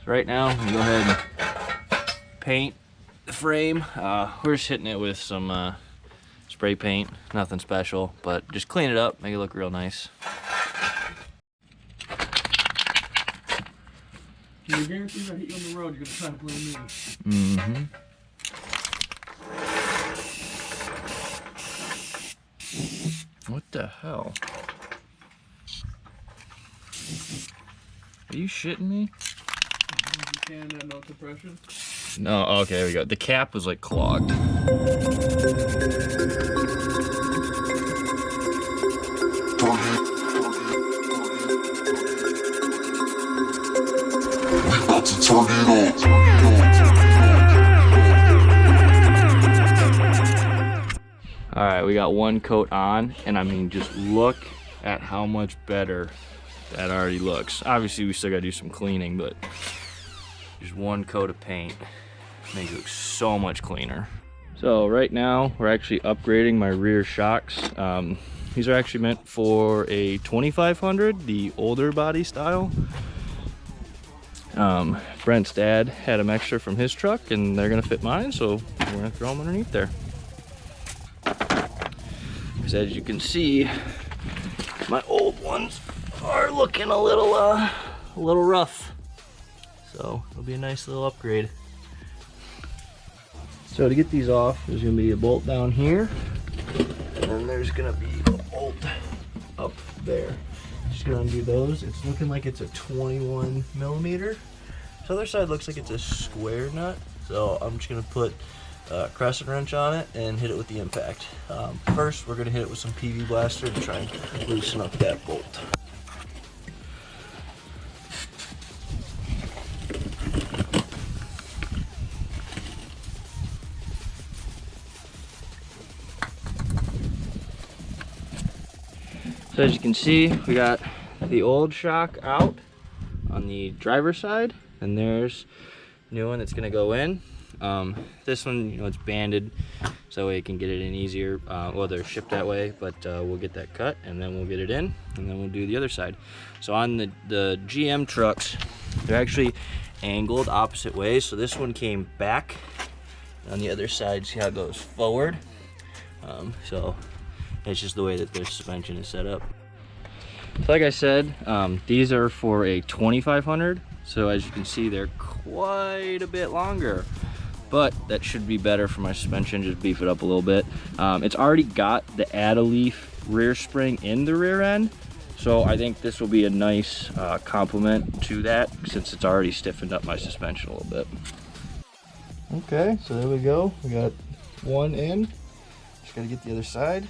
So right now, I'm gonna go ahead and paint the frame. We're just hitting it with some spray paint, nothing special, but just clean it up, make it look real nice. Can you guarantee if I hit you on the road, you're gonna try to blame me? Mm-hmm. What the hell? Are you shitting me? You can no compression. No, okay, there we go. The cap was like clogged. All right, we got one coat on, and I mean, just look at how much better that already looks. Obviously, we still gotta do some cleaning, but just one coat of paint makes it look so much cleaner. So right now, we're actually upgrading my rear shocks. These are actually meant for a 2500, the older body style. Brent's dad had them extra from his truck, and they're gonna fit mine, so we're gonna throw them underneath there. Because as you can see, my old ones are looking a little rough. So it'll be a nice little upgrade. So to get these off, there's gonna be a bolt down here, and then there's gonna be a bolt up there. Just gonna undo those. It's looking like it's a 21 millimeter. This other side looks like it's a square nut. So I'm just gonna put a crescent wrench on it and hit it with the impact. First, we're gonna hit it with some PV blaster to try and loosen up that bolt. So as you can see, we got the old shock out on the driver's side, and there's a new one that's gonna go in. This one, you know, it's banded, so it can get it in easier. Well, they're shipped that way, but we'll get that cut, and then we'll get it in, and then we'll do the other side. So on the GM trucks, they're actually angled opposite ways. So this one came back. On the other side, see how it goes forward. So it's just the way that their suspension is set up. So like I said, these are for a 2500. So as you can see, they're quite a bit longer, but that should be better for my suspension, just beef it up a little bit. It's already got the add-a-leaf rear spring in the rear end, so I think this will be a nice complement to that, since it's already stiffened up my suspension a little bit. Okay, so there we go. We got one in. Just gotta get the other side.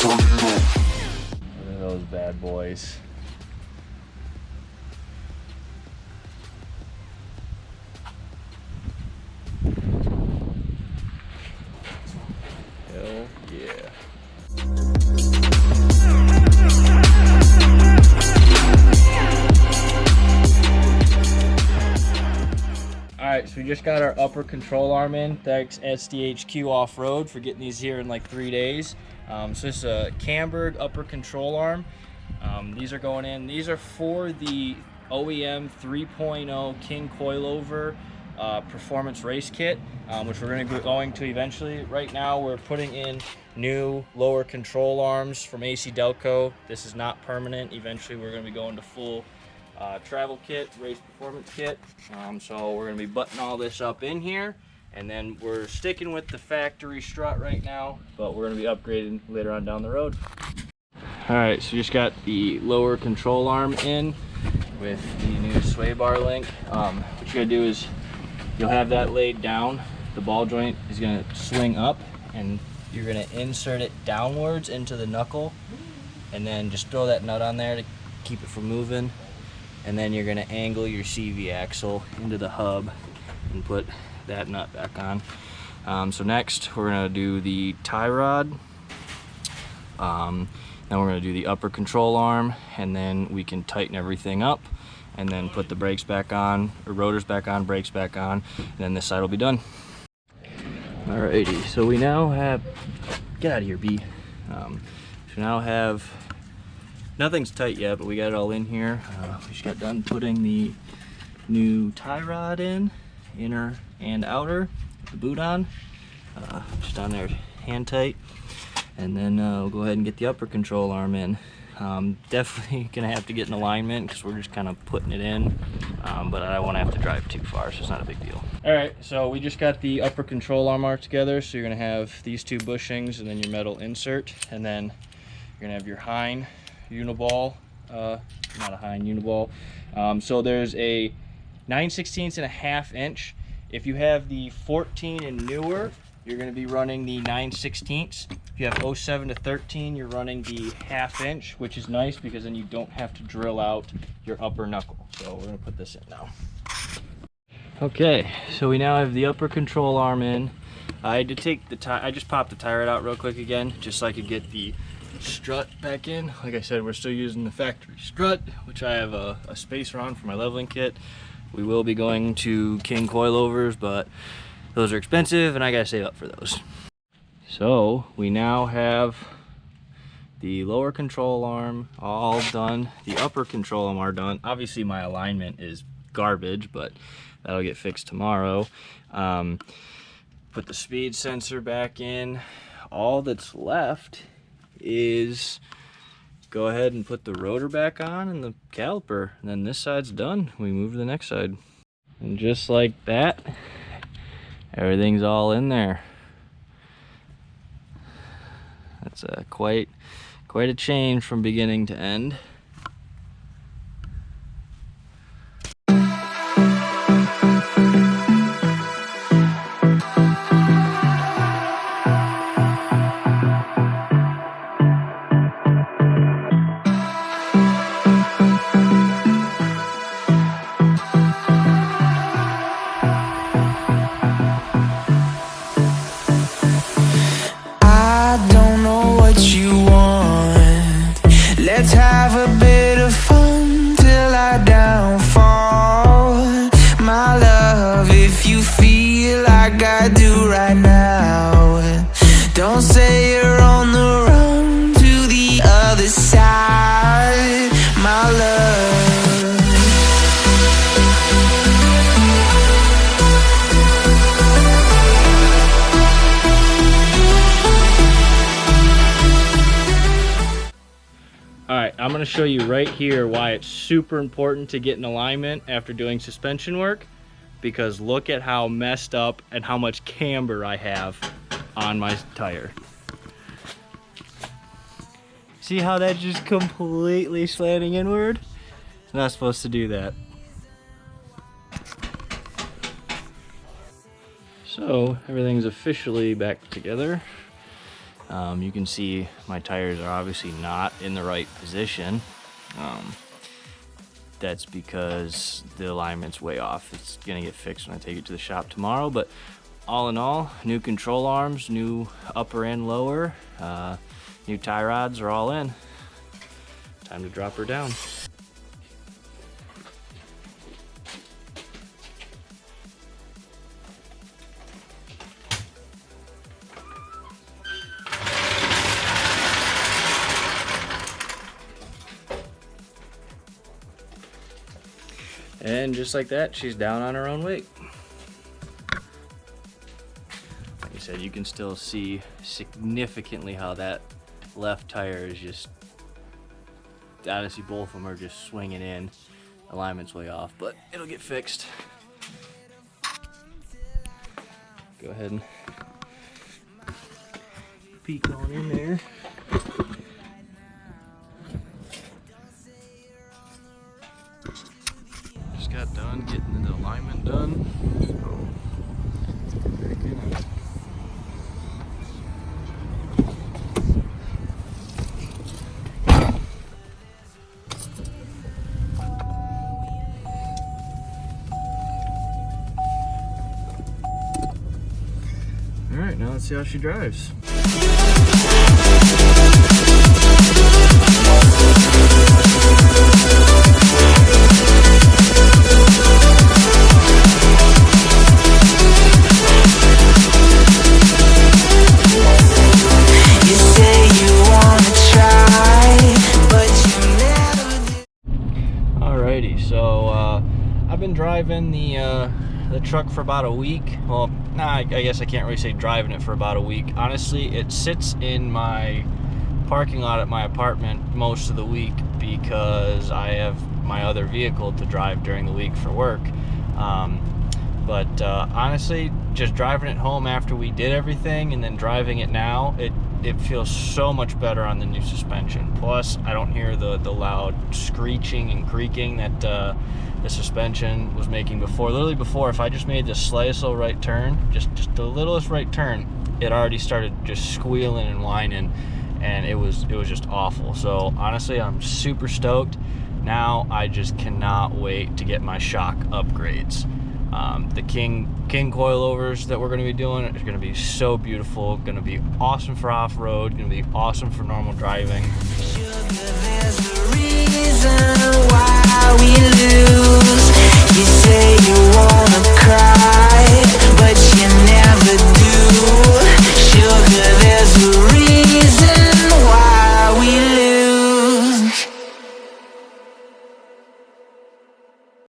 Look at those bad boys. Hell yeah. Alright, so we just got our upper control arm in. Thanks SDHQ Off-Road for getting these here in like 3 days. So this is a Camburg upper control arm. These are going in. These are for the OEM 3.0 King Coilover performance race kit, which we're going to be going to eventually. Right now we're putting in new lower control arms from AC Delco. This is not permanent. Eventually we're going to be going to full travel kit, race performance kit. So we're going to be buttoning all this up in here, and then we're sticking with the factory strut right now, but we're going to be upgrading later on down the road. Alright, so just got the lower control arm in with the new sway bar link. What you gotta do is you'll have that laid down. The ball joint is gonna swing up, and you're gonna insert it downwards into the knuckle, and then just throw that nut on there to keep it from moving. And then you're gonna angle your CV axle into the hub and put that nut back on. So next we're gonna do the tie rod. Then we're gonna do the upper control arm, and then we can tighten everything up and then put the brakes back on, or rotors back on, brakes back on, and then this side will be done. Alrighty, so we now have, get out of here, B. So now have, nothing's tight yet, but we got it all in here. We just got done putting the new tie rod in, inner and outer, the boot on, just on there hand tight. And then we'll go ahead and get the upper control arm in. Definitely gonna have to get in alignment because we're just kind of putting it in, but I don't want to have to drive too far, so it's not a big deal. All right, so we just got the upper control arm marked together. So you're gonna have these two bushings and then your metal insert, and then you're gonna have your Hein Uniball, not a Hein Uniball. So there's a 9/16 and a ½ inch. If you have the 14 and newer, you're going to be running the 9/16. If you have 07 to 13, you're running the ½ inch, which is nice because then you don't have to drill out your upper knuckle. So we're going to put this in now. Okay, so we now have the upper control arm in. I had to take the I just popped the tie rod out real quick again, just so I could get the strut back in. Like I said, we're still using the factory strut, which I have a spacer on for my leveling kit. We will be going to King coilovers, but those are expensive and I gotta save up for those. So we now have the lower control arm all done. The upper control arm are done. Obviously my alignment is garbage, but that'll get fixed tomorrow. Put the speed sensor back in. All that's left is go ahead and put the rotor back on and the caliper, and then this side's done. We move to the next side. And just like that, everything's all in there. That's quite a change from beginning to end. Let's have a bit of fun till I downfall. My love, if you feel like I do right now, don't say you're on the run to the other side, my love. Alright, I'm going to show you right here why it's super important to get in alignment after doing suspension work, because look at how messed up and how much camber I have on my tire. See how that's just completely slanting inward? It's not supposed to do that. So everything's officially back together. You can see my tires are obviously not in the right position. That's because the alignment's way off. It's gonna get fixed when I take it to the shop tomorrow, but all in all, new control arms, new upper and lower, new tie rods are all in. Time to drop her down. And just like that, she's down on her own weight. Like I said, you can still see significantly how that left tire is just, honestly, both of them are just swinging in. Alignment's way off, but it'll get fixed. Go ahead and peek on in there. Got done getting the alignment done. So, All right, now let's see how she drives. You say you wanna try, but you never did. Alrighty, so I've been driving the truck for about a week. Well, I guess I can't really say driving it for about a week. Honestly, it sits in my parking lot at my apartment most of the week because I have my other vehicle to drive during the week for work. But honestly, just driving it home after we did everything and then driving it now, it feels so much better on the new suspension. Plus, I don't hear the loud screeching and creaking that the suspension was making before. Literally before, if I just made the slightest little right turn, just the littlest right turn, it already started just squealing and whining, and it was just awful. So honestly, I'm super stoked. Now I just cannot wait to get my shock upgrades. The King coilovers that we're going to be doing is going to be so beautiful, going to be awesome for off-road, going to be awesome for normal driving. There's a reason why we lose. You say